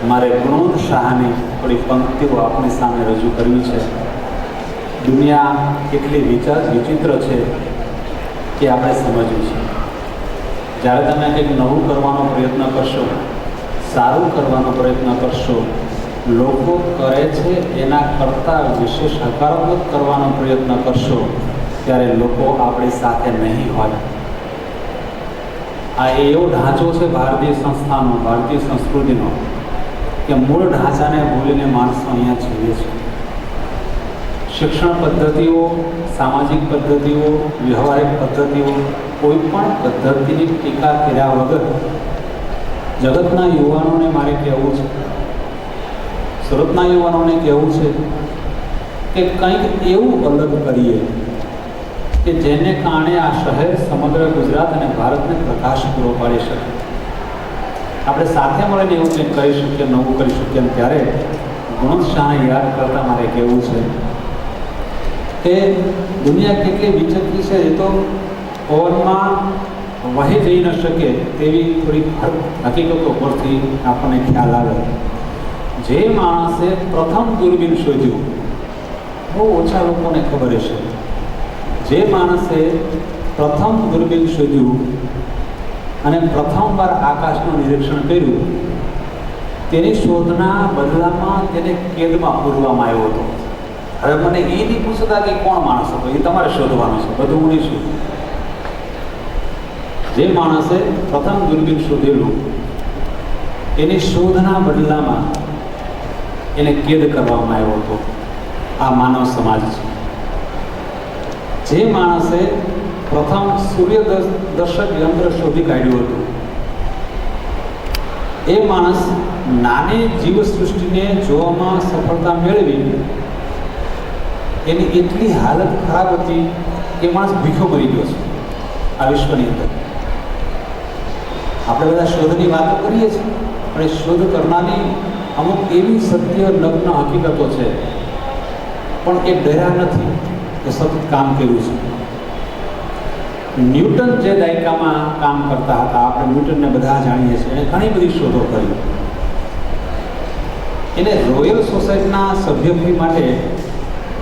મારે ગુણવંત શાહની થોડી પંક્તિઓ આપની સામે રજૂ કરવી છે. દુનિયા કેટલી વિચિત્ર છે કે આપણે સમજવું છે. જ્યારે તમે કંઈક નવું કરવાનો પ્રયત્ન કરશો, સારું કરવાનો પ્રયત્ન કરશો, લોકો કરે છે એના કરતાં વિશેષ હકારાત્મક કરવાનો પ્રયત્ન કરશો, ત્યારે લોકો આપણી સાથે નહીં હોય. આ એવો ઢાંચો છે ભારતીય સંસ્થાનો, ભારતીય સંસ્કૃતિનો, કે મૂળ ઢાંચાને ભૂલીને માણસો અહીંયા જીવે છે. શિક્ષણ પદ્ધતિઓ, સામાજિક પદ્ધતિઓ, વ્યવહારિક પદ્ધતિઓ, કોઈ પણ પદ્ધતિની ટીકા કર્યા વગર જગતના યુવાનોને મારે કહેવું છે, સુરતના યુવાનોને કહેવું છે કે કંઈક એવું અલગ કરીએ કે જેને કારણે આ શહેર સમગ્ર ગુજરાત અને ભારતને પ્રકાશ પૂરો પાડી શકે. આપણે સાથે મળીને એવું કંઈક કરી શકીએ, નવું કરી શકીએ. અને ત્યારે ગુણવંત શાહને યાદ કરતાં મારે કહેવું છે કે દુનિયા કેટલી વિચિત્ર છે એ તો પવનમાં વહી જઈ ન શકે તેવી થોડી હકીકતો પરથી આપણને ખ્યાલ આવે. જે માણસે પ્રથમ દૂરબીન શોધ્યું, બહુ ઓછા લોકોને ખબર હશે, જે માણસે પ્રથમ દૂરબીન શોધ્યું અને પ્રથમવાર આકાશનું નિરીક્ષણ કર્યું, તેની શોધના બદલામાં તેને કેદમાં પૂરવામાં આવ્યો હતો. હવે મને એ નહીં પૂછતા કે કોણ માણસ હતો, એ તમારે શોધવાનું છે, બધું હું નહીં શોધું. જે માણસે પ્રથમ દૂરબીન શોધેલું, એની શોધના બદલામાં એને કેદ કરવામાં આવ્યો હતો. આ માનવ સમાજ છે. જે માણસે પ્રથમ સૂર્યદર્શક યંત્ર શોધી કાઢ્યું હતું, એ માણસ નાની જીવસૃષ્ટિને જોવામાં સફળતા મેળવી એની એટલી હાલત ખરાબ હતી કે માણસ ભૂખ્યો મરી ગયો છે આ વિશ્વની અંદર. આપણે બધા શોધની વાતો કરીએ છીએ, પણ એ શોધ કરનારની અમુક એવી સત્ય નગ્ન હકીકતો છે, પણ એ ડર્યા નથી, એ સતત કામ કર્યું છે. ન્યૂટન જે દાયકામાં કામ કરતા હતા, આપણે ન્યૂટનને બધા જાણીએ છીએ, એને ઘણી બધી શોધો કરી. એને રોયલ સોસાયટીના સભ્યપદી માટે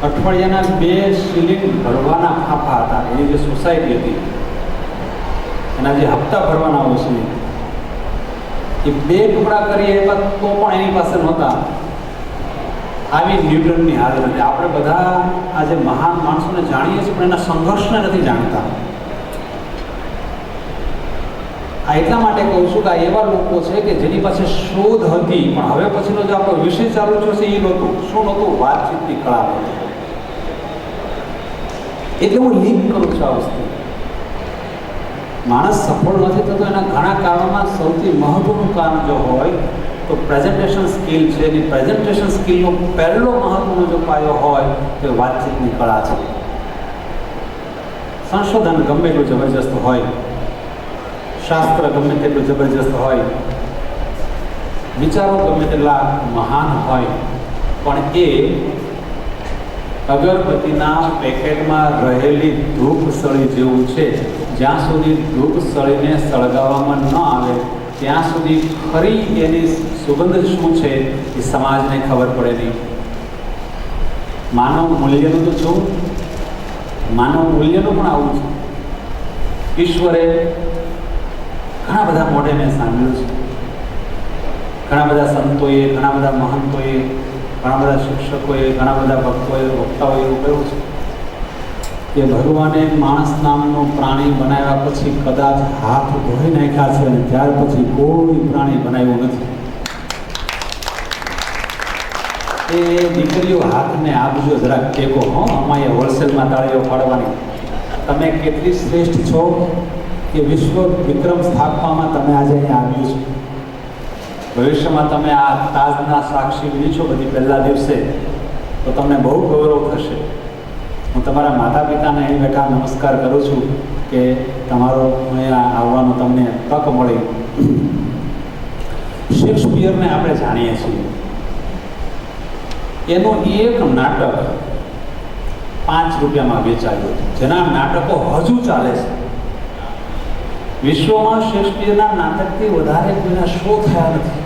અઠવાડિયાના 2 શિલિંગ ભરવાના ફાંફા હતા. એની જે સોસાયટી હતી એના જે હપ્તા ભરવાના હોય છે, એ 2 ટુકડા કરી એવા તો પણ એની પાસે નહોતા. આવી ન્યૂટનની હાલત હતી. આપણે બધા આજે મહાન માણસોને જાણીએ છીએ, પણ એના સંઘર્ષને નથી જાણતા. આ એટલા માટે કહું છું કે આ એવા લોકો છે કે જેની પાસે શોધ હતી, પણ હવે પછીનો જે આપણો વિષય ચાલુ થયો છે એ નહોતું. શું નહોતું? વાતચીતની કળા નહોતી. એટલે હું લિંક કરું છું આ વસ્તુ. માણસ સફળ નથી થતો એના ઘણા કારણોમાં સૌથી મહત્વનું કારણ જો હોય તો પ્રેઝન્ટેશન સ્કિલ છે. એની પ્રેઝન્ટેશન સ્કિલનો પહેલો મહત્વનો જો પાયો હોય તો વાતચીતની કળા છે. સંશોધન ગમે એટલું જબરજસ્ત હોય, શાસ્ત્ર ગમે તેટલું જબરજસ્ત હોય, વિચારો ગમે તેટલા મહાન હોય, પણ એ અગરબત્તીના પેકેટમાં રહેલી ધૂપ સળી જેવું છે. જ્યાં સુધી ધૂપ સળીને સળગાવવામાં ન આવે ત્યાં સુધી ખરી એની સુગંધ શું છે એ સમાજને ખબર પડે નહીં. માનવ મૂલ્યનું તો જોવું, માનવ મૂલ્યનું પણ આવું છે. ઈશ્વરે ઘણા બધા મોઢે મેં સાંભળ્યું છે, ઘણા બધા સંતોએ, ઘણા બધા મહંતોએ, ઘણા બધા શિક્ષકોએ, ઘણા બધા ભક્તોએ, વક્તાઓએ એવું કહ્યું છે કે ભગવાને માણસ નામનું પ્રાણી બનાવ્યા પછી કદાચ હાથ ધોઈ નાખ્યા છે અને ત્યાર પછી કોઈ પ્રાણી બનાવ્યું નથી. એ દીકરીઓ હાથને આપજો જરાક ટેકો. અમારે હોલસેલમાં તાળીઓ પાડવાની. તમે કેટલી શ્રેષ્ઠ છો કે વિશ્વ વિક્રમ સ્થાપવામાં તમે આજે અહીંયા આવ્યું છે. ભવિષ્યમાં તમે આ તાજના સાક્ષી બની છો બધી પહેલા દિવસે, તો તમને બહુ ગૌરવ થશે. હું તમારા માતા પિતાને અહીં બેઠા નમસ્કાર કરું છું કે તમારો અહીંયા આવવાનો તમને તક મળી. શેક્સપિયરને આપણે જાણીએ છીએ. એનું એક નાટક 5 રૂપિયામાં વેચાયું, જેના નાટકો હજુ ચાલે છે. વિશ્વમાં શેક્સપિયરના નાટકથી વધારે કોઈના શો થયા નથી.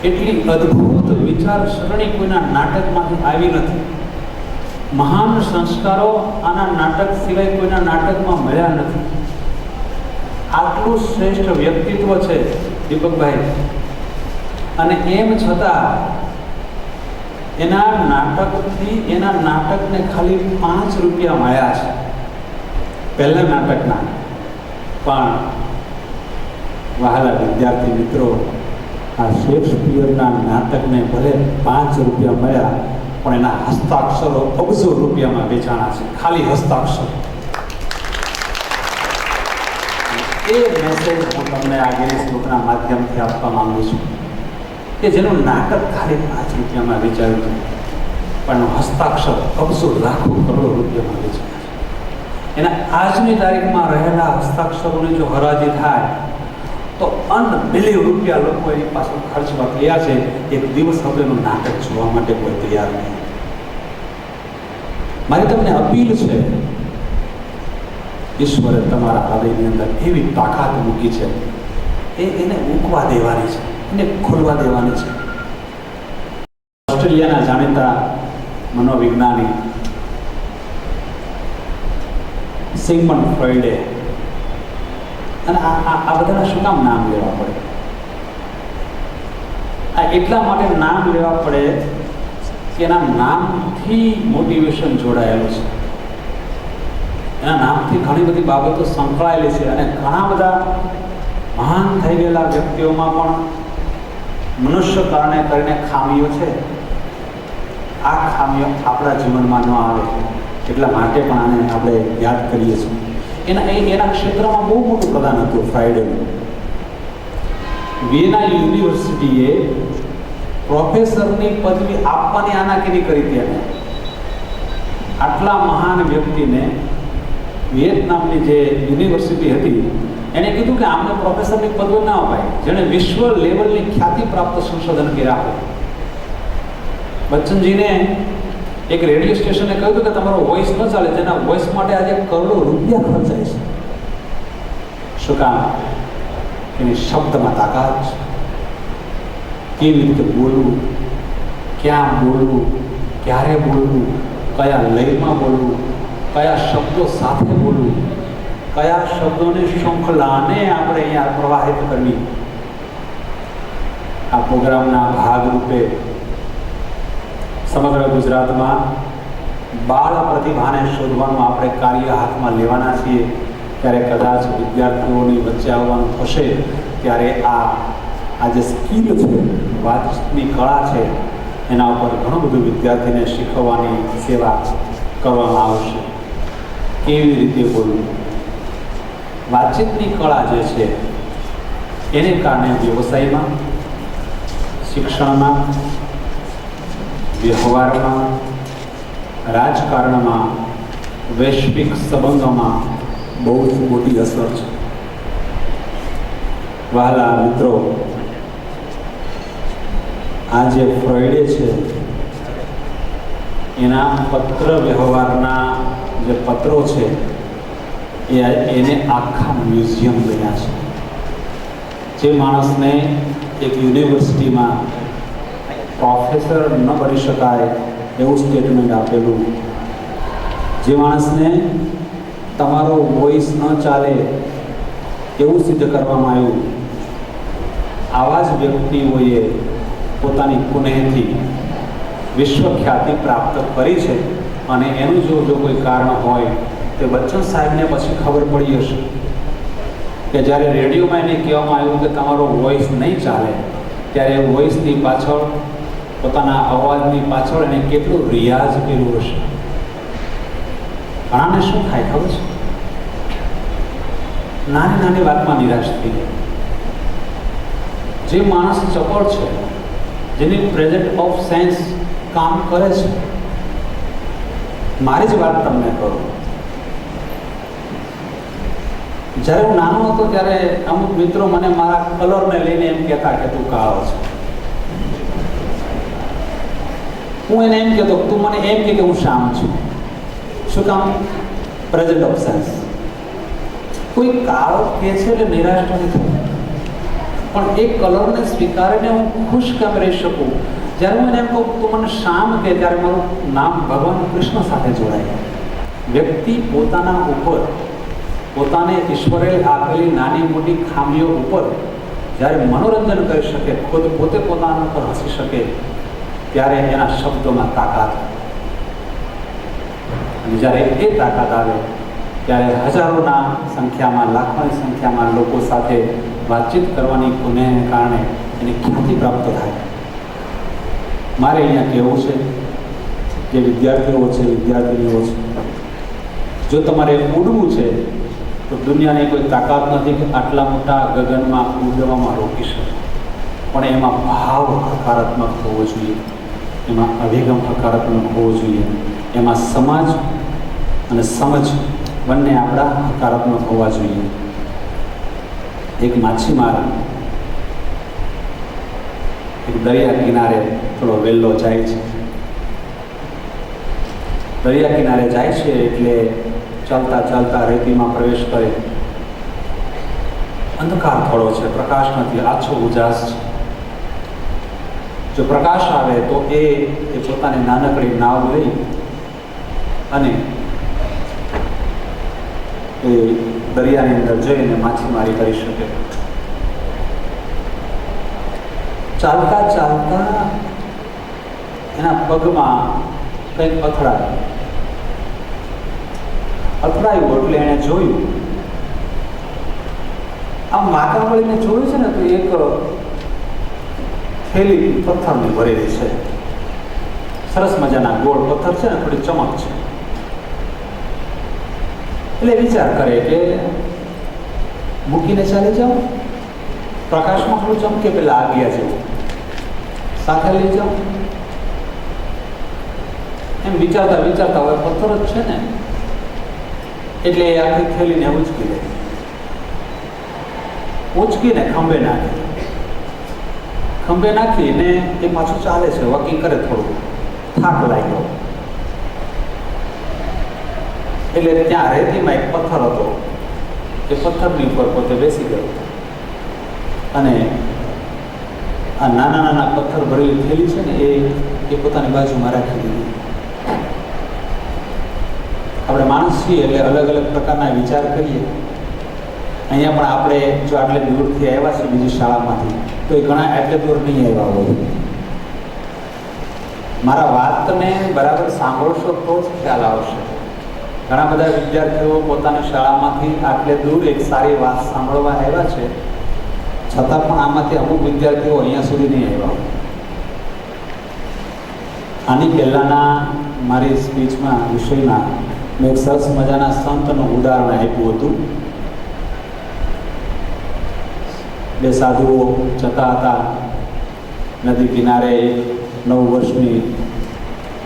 એટલી અદ્ભુત વિચારસરણી કોઈના નાટકમાંથી આવી નથી. મહાન સંસ્કારો આના નાટક સિવાય કોઈના નાટકમાં મળ્યા નથી. આટલું શ્રેષ્ઠ વ્યક્તિત્વ છે દીપકભાઈ, અને એમ છતાં એના નાટકને ખાલી 5 રૂપિયા મળ્યા છે પહેલા નાટકના. પણ વહાલા વિદ્યાર્થી મિત્રો, આ શેક્સપિયરના નાટકને ભલે 5 રૂપિયા મળ્યા, પણ એના હસ્તાક્ષરો અબજો રૂપિયામાં વેચાણા છે, ખાલી હસ્તાક્ષર. એ મેસેજ હું તમને આ ગિરીશ બુકના માધ્યમથી આપવા માંગુ છું કે જેનું નાટક ખાલી 5 રૂપિયામાં વેચાયું હતું, પણ હસ્તાક્ષર અબજો લાખો કરોડો રૂપિયામાં વેચાયા છે. એના આજની તારીખમાં રહેલા હસ્તાક્ષરોની જો હરાજી થાય તો અનબિલીવ રૂપિયા લોકો એની પાછળ ખર્ચવા તૈયાર છે. એક દિવસ હવે એનું નાટક જોવા માટે કોઈ તૈયાર નહીં. મારી તમને અપીલ છે, ઈશ્વરે તમારા હૃદયની અંદર એવી તાકાત મૂકી છે, એને મૂકવા દેવાની છે, એને ખોલવા દેવાની છે. ઓસ્ટ્રેલિયાના જાણીતા મનોવિજ્ઞાની સિગમન્ડ ફ્રોઈડે, અને આ બધાના શું કામ નામ લેવા પડે? આ એટલા માટે નામ લેવા પડે કે એના નામથી મોટિવેશન જોડાયેલું છે. એના નામથી ઘણી બધી બાબતો સંકળાયેલી છે, અને ઘણા બધા મહાન થઈ ગયેલા વ્યક્તિઓમાં પણ મનુષ્ય કારણે કરીને ખામીઓ છે. આ ખામીઓ આપણા જીવનમાં ન આવે એટલા માટે પણ આને આપણે યાદ કરીએ છીએ. એના ક્ષેત્રમાં બહુ મોટું પ્રદાન હતું ફ્રાઇડેનું. વિયેના યુનિવર્સિટીએ પ્રોફેસરની પદવી આપવાની આનાકાની કરી હતી. એને આટલા મહાન વ્યક્તિને વિયેતનામની જે યુનિવર્સિટી હતી એણે કીધું કે આમને પ્રોફેસરની પદવી ના અપાય જેણે વિશ્વ લેવલની ખ્યાતિ પ્રાપ્ત સંશોધન કર્યા હોય. બચ્ચનજીને એક રેડિયો સ્ટેશને કહ્યું કે તમારો વોઇસ ન ચાલે, જેના વોઇસ માટે આજે કરોડો રૂપિયા ખર્ચાય છે. શું કામ? એની શબ્દમાં તાકાત છે. કેવી રીતે બોલવું, ક્યાં બોલવું, ક્યારે બોલવું, કયા લયમાં બોલવું, કયા શબ્દો સાથે બોલવું, કયા શબ્દોની શૃંખલાને આપણે અહીંયા પ્રવાહિત કરવી. આ પ્રોગ્રામના ભાગરૂપે સમગ્ર ગુજરાતમાં બાળ પ્રતિભાને શોધવાનું આપણે કાર્ય હાથમાં લેવાના છીએ. ત્યારે કદાચ વિદ્યાર્થીઓની વચ્ચે આવવાનું થશે ત્યારે આ જે સ્કિલ છે, વાતચીતની કળા છે, એના ઉપર ઘણું બધું વિદ્યાર્થીને શીખવવાની સેવા કરવામાં આવશે. કેવી રીતે બોલવું, વાતચીતની કળા જે છે એને કારણે વ્યવસાયમાં, શિક્ષણમાં, વ્યવહારમાં, રાજકારણમાં, વૈશ્વિક સંબંધોમાં બહુ જ મોટી અસર છે. વહાલા મિત્રો, આ જે ફ્રોઈડે છે એના પત્ર વ્યવહારના જે પત્રો છે એને આખા મ્યુઝિયમ બન્યા છે. જે માણસને એક યુનિવર્સિટીમાં પ્રોફેસર ન બની શકાય એવું સ્ટેટમેન્ટ આપેલું, જે માણસને તમારો વોઇસ ન ચાલે એવું સિદ્ધ કરવામાં આવ્યું, આવા જ વ્યક્તિઓએ પોતાની પુનઃથી વિશ્વખ્યાતિ પ્રાપ્ત કરી છે. અને એનું જો કોઈ કારણ હોય તે બચ્ચન સાહેબને પછી ખબર પડી હશે કે જ્યારે રેડિયોમાં એને કહેવામાં આવ્યું કે તમારો વોઇસ નહીં ચાલે, ત્યારે વોઇસની પાછળ, પોતાના અવાજની પાછળ એને કેટલું રિયાઝ કર્યું હશે. ઘણાને શું થાય ખબર છે? નાની નાની વાતમાં નિરાશ થઈ જાય. જે માણસ ચપળ છે, જેની પ્રેઝન્ટ ઓફ સેન્સ કામ કરે છે, મારી જ વાત તમને કરું. જ્યારે હું નાનો હતો ત્યારે અમુક મિત્રો મને મારા કલરને લઈને એમ કહેતા કે તું કાળો છે. હું એને એમ કહેતો, તું મને એમ કે હું શ્યામ છું. શું કામ? Present of sense. કોઈ કાળો કહે છે એટલે નિરાશ નથી થતું. પણ એ કલરને સ્વીકારીને હું ખુશ કેમ રહી શકું? જ્યારે હું એને એમ કહું તું મને શ્યામ કહે, ત્યારે મારું નામ ભગવાન કૃષ્ણ સાથે જોડાય. વ્યક્તિ પોતાના ઉપર, પોતાને ઈશ્વરે આપેલી નાની મોટી ખામીઓ ઉપર જ્યારે મનોરંજન કરી શકે, ખુદ પોતે પોતાના ઉપર હસી શકે, ત્યારે એના શબ્દોમાં તાકાત. અને જ્યારે એ તાકાત આવે ત્યારે હજારોના સંખ્યામાં, લાખોની સંખ્યામાં લોકો સાથે વાતચીત કરવાની પુણ્યને કારણે એને ખ્યાતિ પ્રાપ્ત થાય. મારે અહીંયા કહેવું છે કે વિદ્યાર્થીઓ છે, વિદ્યાર્થીનીઓ છે, જો તમારે ઉડવું છે તો દુનિયાની કોઈ તાકાત નથી કે આટલા મોટા ગગનમાં ઉડવામાં રોકી શકે. પણ એમાં ભાવ હકારાત્મક હોવો જોઈએ, એમાં અભિગમ હકારાત્મક હોવો જોઈએ, એમાં સમાજ અને સમજ બંને આપણા હકારાત્મક હોવા જોઈએ. એક માછીમાર એક દરિયા કિનારે થોડો વહેલો જાય છે. દરિયા કિનારે જાય છે એટલે ચાલતા ચાલતા રેતીમાં પ્રવેશ કરે. અંધકાર થોડો છે, પ્રકાશ નથી, આછો ઉજાસ છે. જો પ્રકાશ આવે તો એ પોતાની નાનકડી નાવ લઈ અને એ દરિયાની અંદર જઈને માછીમારી કરી શકે. ચાલતા ચાલતા એના પગમાં કંઈક અથડાયું એટલે એણે જોયું, આમ માથા વળીને જોયું છે ને તો એક થેલી પથ્થરની ભરેલી છે. સરસ મજાના ગોળ પથ્થર છે ને, થોડી ચમક છે. એટલે વિચાર કરે કે મૂકીને ચાલી જાઉં, પ્રકાશમાં થોડું ચમકે, પેલા આગિયા જેવું સાથે લઈ જાઉં. એમ વિચારતા વિચારતા હવે પથ્થર જ છે ને, એટલે એ આખી થેલીને ઉંચકી લે. ઉંચકીને ખંભે નાખીને એ પાછું ચાલે છે, વોકિંગ કરે. થોડું થાક લાગ્યો એટલે ત્યાં રેતીમાં એક પથ્થર હતો, એ પથ્થરની ઉપર પોતે બેસી ગયો અને આ નાના નાના પથ્થર ભરેલી થેલી છે ને એ પોતાની બાજુમાં રાખી દીધી. આપણે માણસ છીએ એટલે અલગ અલગ પ્રકારના વિચાર કરીએ. અહીંયા પણ આપણે જો આટલે દૂરથી આવ્યા છીએ બીજી શાળામાંથી, તો એ ઘણા એટલે દૂર નહીં આવ્યા હોય. મારા વાતને બરાબર સાંભળશો તો જ ખ્યાલ આવશે. ઘણા બધા વિદ્યાર્થીઓ પોતાની શાળામાંથી આટલે દૂર એક સારી વાત સાંભળવા આવ્યા છે, છતાં પણ આમાંથી અમુક વિદ્યાર્થીઓ અહીંયા સુધી નહીં આવ્યા. આની પહેલાંના મારી સ્પીચમાં, વિષયમાં મેં એક સરસ મજાના સંતનું ઉદાહરણ આપ્યું હતું. બે સાધુઓ જતા હતા નદી કિનારે. 9 વર્ષની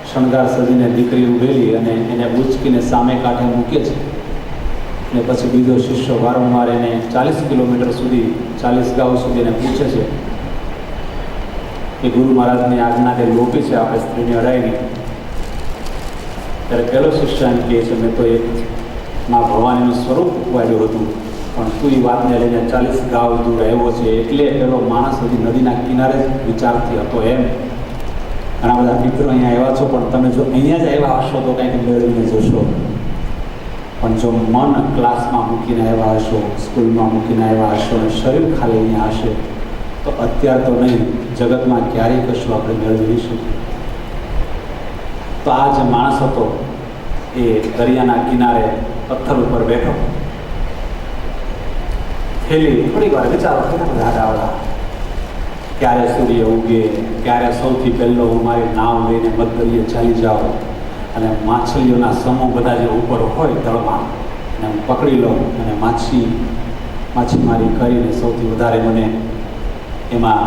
શણગાર સજીને દીકરી ઉભેલી અને એને ઉંચકીને સામે કાંઠે મૂકે છે. અને પછી બીજો શિષ્ય વારંવાર એને 40 કિલોમીટર સુધી, 40 ગાઉ સુધી એને પૂછે છે કે ગુરુ મહારાજની આજ્ઞા તે લોપી છે, આપણે સ્ત્રીને અડાવી. ત્યારે પહેલો શિષ્ય એમ કહે છે, મેં તો એક મા ભવાનીનું સ્વરૂપ વાળ્યું હતું, પણ તું એ વાતને લઈને 40 ગાઉ દૂર આવ્યો છે, એટલે પેલો માણસ હજી નદીના કિનારે જ વિચારથી હતો. એમ ઘણા બધા મિત્રો અહીંયા આવ્યા છો, પણ તમે જો અહીંયા જ આવ્યા હશો તો કંઈક મેળવીને જશો. પણ જો મન ક્લાસમાં મૂકીને આવ્યા હશો, સ્કૂલમાં મૂકીને આવ્યા હશો અને શરીર ખાલી અહીંયા હશે, તો અત્યાર તો નહીં, જગતમાં ક્યારેય કશું આપણે મેળવી શકીએ. તો આ જે માણસ હતો એ દરિયાના કિનારે પથ્થર ઉપર બેઠો. થેલી થોડી વાર વિચારો આડાવડા, ક્યારે સૂર્ય ઉગે, ક્યારે સૌથી પહેલો હું મારી નાવ લઈને મધદરિયે ચાલી જાઉં અને માછલીઓના સમૂહ બધા જે ઉપર હોય તળમાં અને હું પકડી લઉં અને માછીમારી કરીને સૌથી વધારે મને એમાં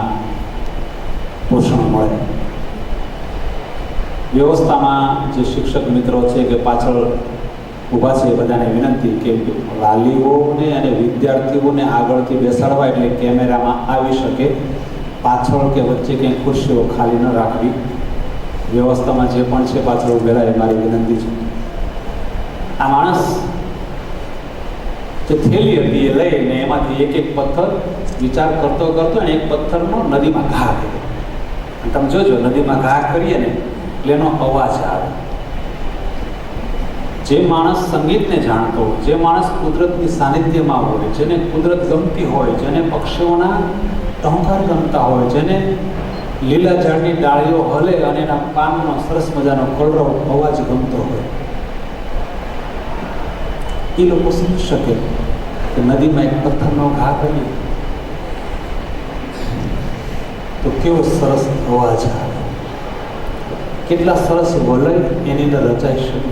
પોષણ મળે. વ્યવસ્થામાં જે શિક્ષક મિત્રો છે કે પાછળ ઊભા છે, એ બધાને વિનંતી કે વાલીઓને અને વિદ્યાર્થીઓને આગળથી બેસાડવા, એટલે કેમેરામાં આવી શકે. પાછળ કે વચ્ચે ક્યાંય ખુરશીઓ ખાલી ન રાખવી. વ્યવસ્થામાં જે પણ છે પાછળ ઉભેલા, એ મારી વિનંતી છે. આ માણસ જે થેલી હતી એ લઈને એમાંથી એક એક પથ્થર વિચાર કરતો કરતો અને એક પથ્થરનો નદીમાં ઘા કર્યો. અને તમે જોજો, નદીમાં ઘા કરીએ ને એટલે એનો અવાજ આવે. જે માણસ સંગીતને જાણતો હોય, જે માણસ કુદરતની સાનિધ્યમાં હોય, જેને કુદરત ગમતી હોય, જેને પક્ષીઓના ટહુકાર ગમતા હોય, જેને લીલા ઝાડની ડાળીઓ હલે અને એના પાનનો સરસ મજાનો કલરવ અવાજ ગમતો હોય, એ લોકો સમજી શકે કે નદીમાં એક પથ્થરનો ઘા કરીએ તો કેવો સરસ અવાજ આવે, કેટલા સરસ વલય એની અંદર રચાઈ શકે.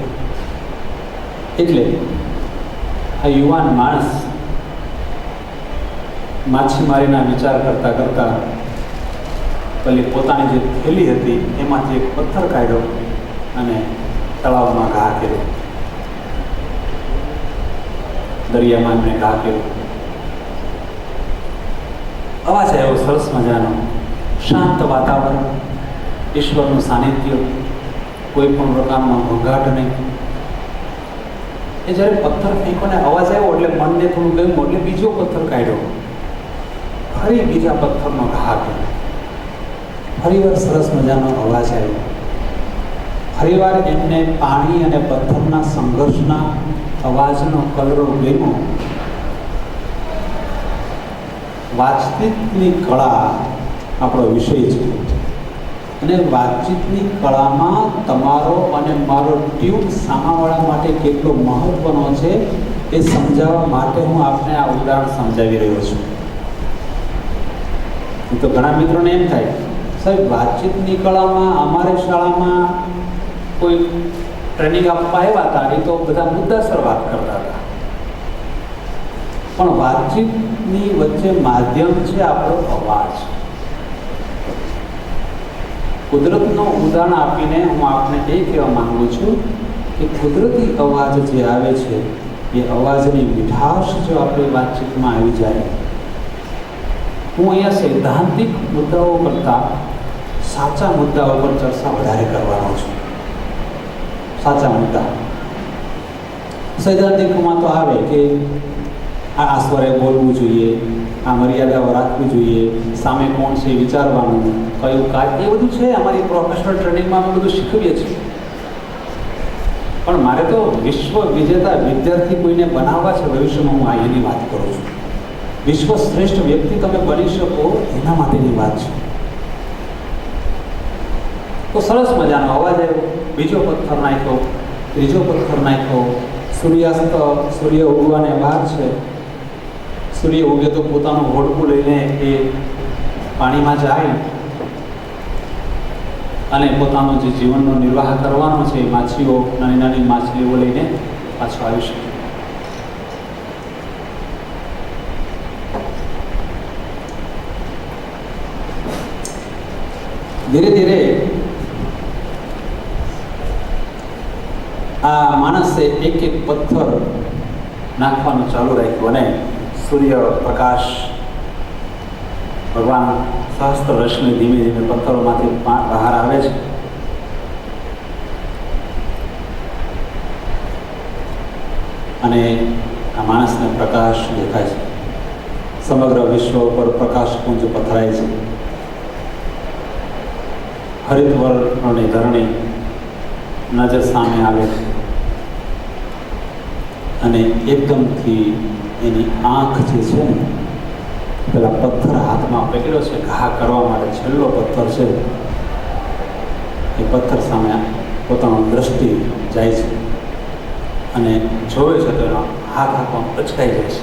એટલે આ યુવાન માણસ માછીમારીના વિચાર કરતા કરતા પેલી પોતાની જે થેલી હતી એમાંથી એક પથ્થર કાઢ્યો અને તળાવમાં ઘા કર્યો, દરિયામાં એમને ઘા કર્યો. અવાજ આવ્યો સરસ મજાનો, શાંત વાતાવરણ, ઈશ્વરનું સાનિધ્ય, કોઈ પણ પ્રકારનો ઘોંઘાટ નહીં. એ જ્યારે પથ્થર ફેંકોને અવાજ આવ્યો એટલે મનને થોડું ગયું એટલે બીજો પથ્થર કાઢ્યો, ફરી બીજા પથ્થરનો ઘા કર્યો, ફરીવાર સરસ મજાનો અવાજ આવ્યો. ફરીવાર એમને પાણી અને પથ્થરના સંઘર્ષના અવાજનો કલરવ ગમ્યો. વાતચીતની કળા આપણો વિષય છે અને વાતચીતની કળામાં તમારો અને મારો ટ્યુન સામાવાળા માટે કેટલો મહત્વનો છે એ સમજાવવા માટે હું આપને આ ઉદાહરણ સમજાવી રહ્યો છું. તો ઘણા મિત્રોને એમ થાય, સાહેબ વાતચીતની કળામાં અમારી શાળામાં કોઈ ટ્રેનિંગ આપવા આવ્યા હતા એ તો બધા મુદ્દાસર વાત કરતા હતા, પણ વાતચીતની વચ્ચે માધ્યમ છે આપણો અવાજ. કુદરતનો ઉદાહરણ આપીને હું આપને એ કહેવા માંગુ છું કે કુદરતી અવાજ જે આવે છે એ અવાજની મીઠાશ જો આપણી વાતચીતમાં આવી જાય. હું અહીંયા સૈદ્ધાંતિક મુદ્દાઓ કરતાં સાચા મુદ્દાઓ પર ચર્ચા વધારે કરવાનો છું. સાચા મુદ્દા સૈદ્ધાંતિકમાં તો આવે કે આ સ્વરે બોલવું જોઈએ, આ મર્યાદાઓ રાખવી જોઈએ, સામે કોણ છે વિચારવાનું, કયું કાર્ય, એ બધું છે. અમારી પ્રોફેશનલ ટ્રેનિંગમાં અમે બધું શીખવીએ છીએ. પણ મારે તો વિશ્વ વિજેતા વિદ્યાર્થી કોઈને બનાવવા છે ભવિષ્યમાં, હું આ એની વાત કરું છું. વિશ્વ શ્રેષ્ઠ વ્યક્તિ તમે બની શકો એના માટેની વાત છે. તો સરસ મજાનો અવાજ આવ્યો, બીજો પથ્થર નાખ્યો, ત્રીજો પથ્થર નાખ્યો. સૂર્યાસ્ત, સૂર્ય ઉગવાને બહાર છે. સૂર્ય ઉગે તો પોતાનું હોડકું લઈને એ પાણીમાં જાય અને પોતાનો જે જીવનનો નિર્વાહ કરવાનો છે, માછલીઓ, નાની નાની માછલીઓ લઈને પાછો આવી શકે. ધીરે ધીરે આ માણસે એક એક પથ્થર નાખવાનું ચાલુ રાખ્યું અને સૂર્ય પ્રકાશ, ભગવાન સહસ્ત્ર રશ્મિ ધીમે ધીમે પથ્થરોમાંથી બહાર આવે છે. અને આ માણસને પ્રકાશ દેખાય છે. સમગ્ર વિશ્વ ઉપર પ્રકાશ પુંજ પથરાય છે. હરિતવર્ણની ધરણી નજર સામે આવે છે અને એકદમથી એની આંખ જે છે ને, પેલા પથ્થર હાથમાં પકડ્યો છે ઘા કરવા માટે, છેલ્લો પથ્થર છે, એ પથ્થર સામે પોતાનો દ્રષ્ટિ જાય છે અને જોવે છે તો એનો હાથ હાથમાં પચકાઈ જાય છે.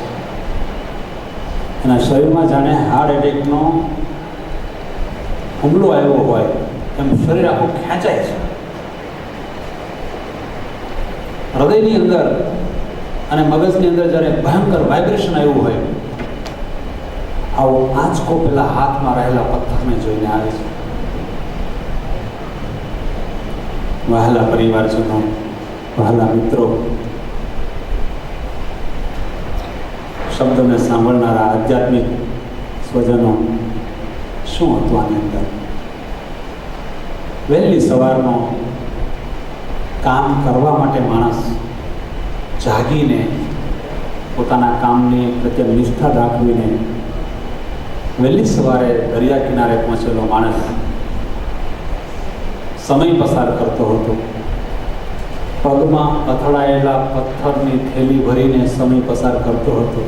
એના શરીરમાં જાણે હાર્ટ એટેકનો હુમલો આવ્યો હોય એમ શરીર આખું ખેંચાય છે. હૃદયની અંદર અને મગજની અંદર જ્યારે ભયંકર વાઇબ્રેશન આવ્યું હોય, આવો આંચકો પેલા હાથમાં રહેલા પથ્થરને જોઈને આવે છે. વહાલા પરિવારજનો, વહાલા મિત્રો, શબ્દને સાંભળનારા આધ્યાત્મિક સ્વજનો, શું હતું આની અંદર? વહેલી સવારનો કામ કરવા માટે માણસ જાગીને પોતાના કામની પ્રત્યે નિષ્ઠા દાખવીને વહેલી સવારે દરિયા કિનારે પહોંચેલો માણસ સમય પસાર કરતો હતો. પગમાં અથડાયેલા પથ્થરની થેલી ભરીને સમય પસાર કરતો હતો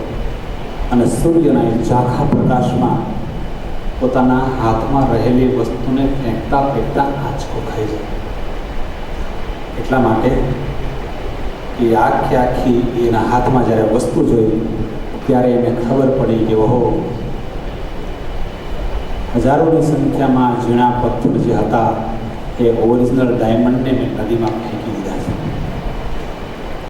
અને સૂર્યના ઝાંખા પ્રકાશમાં પોતાના હાથમાં રહેલી વસ્તુને ફેંકતા ફેંકતા આંચકો ખાઈ જાય. એટલા માટે એ આખી એના હાથમાં જ્યારે વસ્તુ જોઈ ત્યારે એને ખબર પડી કે ઓહો, હજારોની સંખ્યામાં ઝીણા પથ્થર જે હતા એ ઓરિજિનલ ડાયમંડને મેં નદીમાં ફેંકી દીધા.